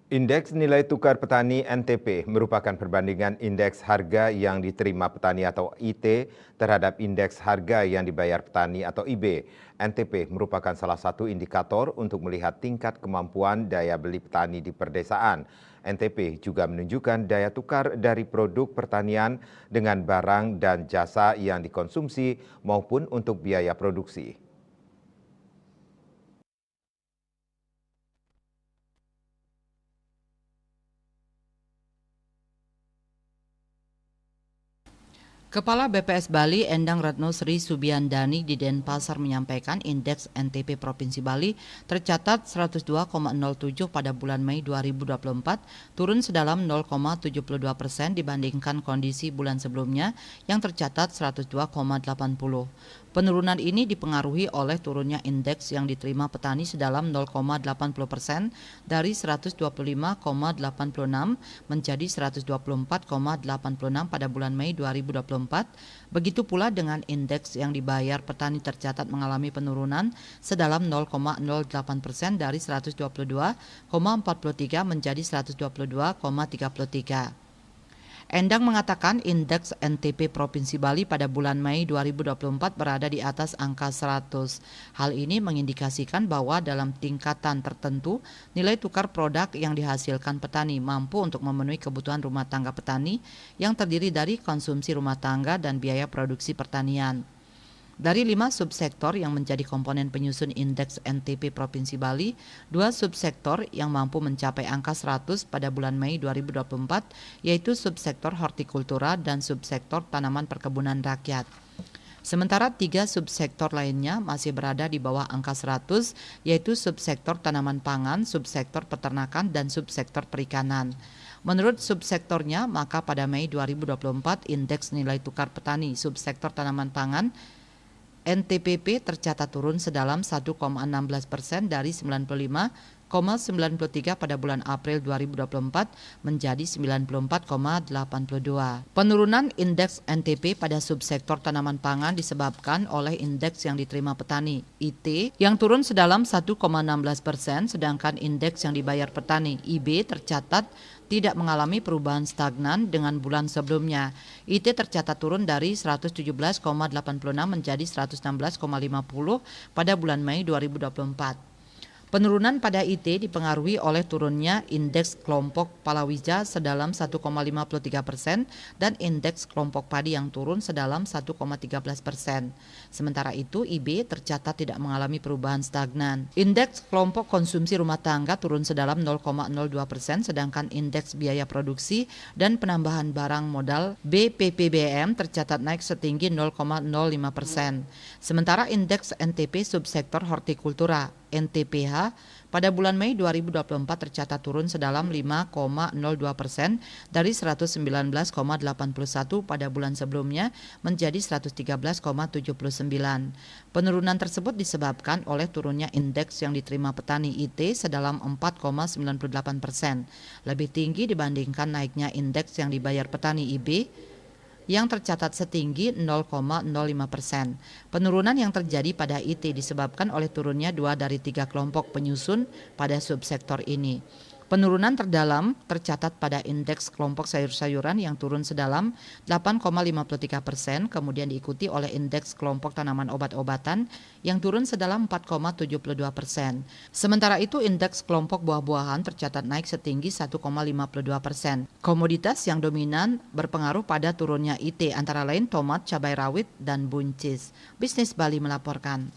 Indeks nilai tukar petani (NTP) merupakan perbandingan indeks harga yang diterima petani atau IT terhadap indeks harga yang dibayar petani atau IB. NTP merupakan salah satu indikator untuk melihat tingkat kemampuan daya beli petani di perdesaan. NTP juga menunjukkan daya tukar dari produk pertanian dengan barang dan jasa yang dikonsumsi maupun untuk biaya produksi. Kepala BPS Bali Endang Ratno Sri Subiandani di Denpasar menyampaikan indeks NTP Provinsi Bali tercatat 102,07 pada bulan Mei 2024, turun sedalam 0,72% dibandingkan kondisi bulan sebelumnya yang tercatat 102,80. Penurunan ini dipengaruhi oleh turunnya indeks yang diterima petani sedalam 0,80% dari 125,86 menjadi 124,86 pada bulan Mei 2024. Begitu pula dengan indeks yang dibayar petani tercatat mengalami penurunan sedalam 0,08% dari 122,43 menjadi 122,33. Endang mengatakan indeks NTP Provinsi Bali pada bulan Mei 2024 berada di atas angka 100. Hal ini mengindikasikan bahwa dalam tingkatan tertentu, nilai tukar produk yang dihasilkan petani mampu untuk memenuhi kebutuhan rumah tangga petani yang terdiri dari konsumsi rumah tangga dan biaya produksi pertanian. Dari 5 subsektor yang menjadi komponen penyusun indeks NTP Provinsi Bali, 2 subsektor yang mampu mencapai angka 100 pada bulan Mei 2024, yaitu subsektor hortikultura dan subsektor tanaman perkebunan rakyat. Sementara 3 subsektor lainnya masih berada di bawah angka 100, yaitu subsektor tanaman pangan, subsektor peternakan, dan subsektor perikanan. Menurut subsektornya, maka pada Mei 2024 indeks nilai tukar petani subsektor tanaman pangan NTPP tercatat turun sedalam 1,16% dari 95,93 pada bulan April 2024 menjadi 94,82. Penurunan indeks NTP pada subsektor tanaman pangan disebabkan oleh indeks yang diterima petani IT yang turun sedalam 1,16%, sedangkan indeks yang dibayar petani IB tercatat tidak mengalami perubahan stagnan dengan bulan sebelumnya. IT tercatat turun dari 117,86 menjadi 116,50 pada bulan Mei 2024. Penurunan pada IT dipengaruhi oleh turunnya indeks kelompok palawija sedalam 1,53% dan indeks kelompok padi yang turun sedalam 1,13%. Sementara itu IB tercatat tidak mengalami perubahan stagnan. Indeks kelompok konsumsi rumah tangga turun sedalam 0,02%, sedangkan indeks biaya produksi dan penambahan barang modal BPPBM tercatat naik setinggi 0,05%. Sementara indeks NTP subsektor hortikultura NTPH pada bulan Mei 2024 tercatat turun sedalam 5,02% dari 119,81 pada bulan sebelumnya menjadi 113,79. Penurunan tersebut disebabkan oleh turunnya indeks yang diterima petani IT sedalam 4,98%, lebih tinggi dibandingkan naiknya indeks yang dibayar petani IB yang tercatat setinggi 0,05%. Penurunan yang terjadi pada IT disebabkan oleh turunnya 2 dari 3 kelompok penyusun pada subsektor ini. Penurunan terdalam tercatat pada indeks kelompok sayur-sayuran yang turun sedalam 8,53%, kemudian diikuti oleh indeks kelompok tanaman obat-obatan yang turun sedalam 4,72%. Sementara itu indeks kelompok buah-buahan tercatat naik setinggi 1,52%. Komoditas yang dominan berpengaruh pada turunnya IT antara lain tomat, cabai rawit, dan buncis. Bisnis Bali melaporkan.